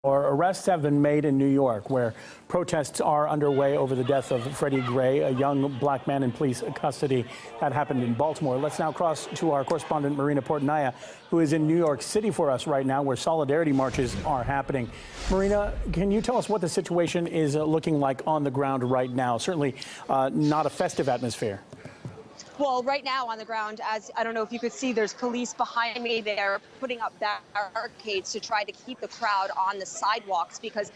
Arrests have been made in New York, where protests are underway over the death of Freddie Gray, a young black man in police custody. That happened in Baltimore. Let's now cross to our correspondent, Marina Portnaya, who is in New York City for us right now, where solidarity marches are happening. Marina, can you tell us what the situation is looking like on the ground right now? Certainly not a festive atmosphere. Well, right now on the ground, as I don't know if you could see, there's police behind me there putting up barricades to try to keep the crowd on the sidewalks, because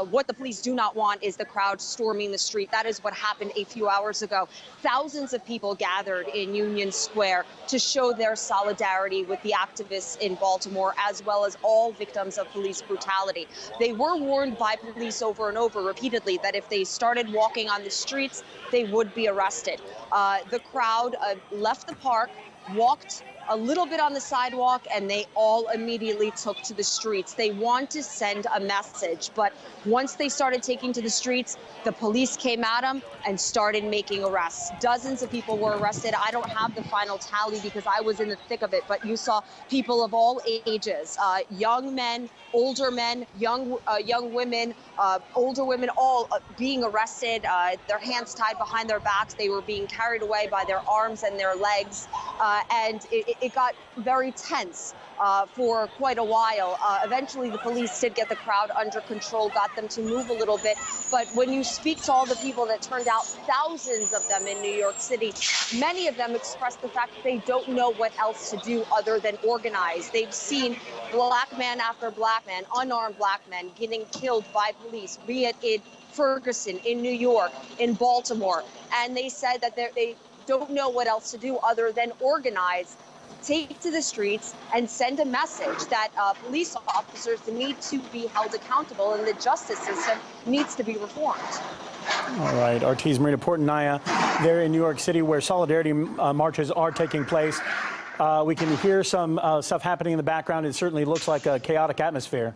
what the police do not want is the crowd storming the street. That is what happened a few hours ago. Thousands of people gathered in Union Square to show their solidarity with the activists in Baltimore, as well as all victims of police brutality. They were warned by police over and over repeatedly that if they started walking on the streets, they would be arrested. The crowd left the park, walked a little bit on the sidewalk, and they all immediately took to the streets. They want to send a message, but once they started taking to the streets, the police came at them and started making arrests. Dozens of people were arrested. I don't have the final tally because I was in the thick of it, but you saw people of all ages, young men, older men, young women, older women, all being arrested, their hands tied behind their backs. They were being carried away by their arms and their legs, and it got very tense for quite a while. Eventually, the police did get the crowd under control, got them to move a little bit. But when you speak to all the people that turned out, thousands of them in New York City, many of them expressed the fact that they don't know what else to do other than organize. They've seen black man after black man, unarmed black men, getting killed by police, be it in Ferguson, in New York, in Baltimore. And they said that they don't know what else to do other than organize, take to the streets, and send a message that police officers need to be held accountable and the justice system needs to be reformed. All right, Marina Portnaya there in New York City, where solidarity marches are taking place. We can hear some stuff happening in the background. It certainly looks like a chaotic atmosphere.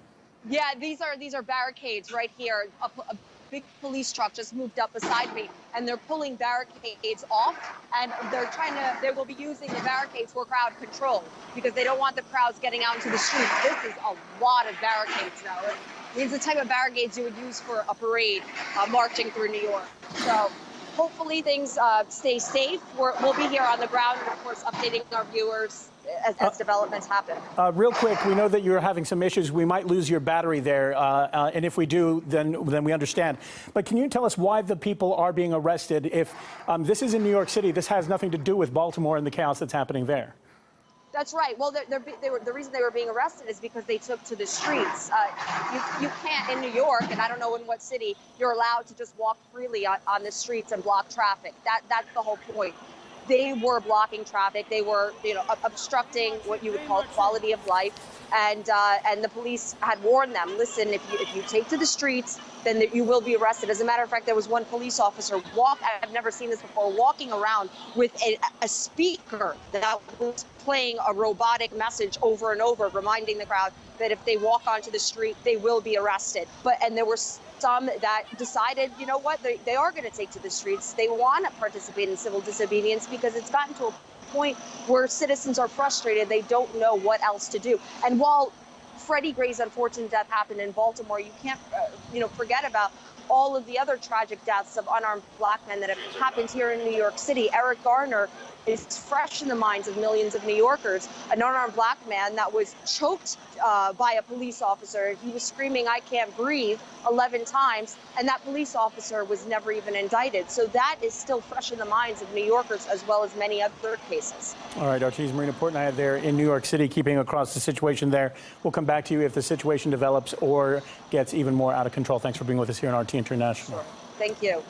Yeah, these are barricades right here. A big police truck just moved up beside me, and they're pulling barricades off, and they will be using the barricades for crowd control because they don't want the crowds getting out into the streets. This is a lot of barricades now. It's the type of barricades you would use for a parade marching through New York. So hopefully things stay safe. We'll be here on the ground, and of course updating our viewers as developments happen. Real quick, we know that you're having some issues. We might lose your battery there, and if we do, then we understand. But can you tell us why the people are being arrested? If this is in New York City, this has nothing to do with Baltimore and the chaos that's happening there. That's right. Well, the reason they were being arrested is because they took to the streets. You can't in New York, and I don't know in what city, you're allowed to just walk freely on the streets and block traffic. That's the whole point. They were blocking traffic. They were, obstructing what you would call quality of life. And the police had warned them, listen, if you take to the streets, then you will be arrested. As a matter of fact, there was one police officer I've never seen this before, walking around with a speaker that was playing a robotic message over and over, reminding the crowd that if they walk onto the street, they will be arrested. And there were some that decided, you know what, they are going to take to the streets. They want to participate in civil disobedience because it's gotten to a point where citizens are frustrated. They don't know what else to do. And while Freddie Gray's unfortunate death happened in Baltimore, you can't, forget about all of the other tragic deaths of unarmed black men that have happened here in New York City. Eric Garner is fresh in the minds of millions of New Yorkers, an unarmed black man that was choked by a police officer. He was screaming, "I can't breathe," 11 times, and that police officer was never even indicted. So that is still fresh in the minds of New Yorkers, as well as many other cases. All right, Marina Portnaya there in New York City, keeping across the situation there. We'll come back to you if the situation develops or gets even more out of control. Thanks for being with us here on RT International. Sure. Thank you.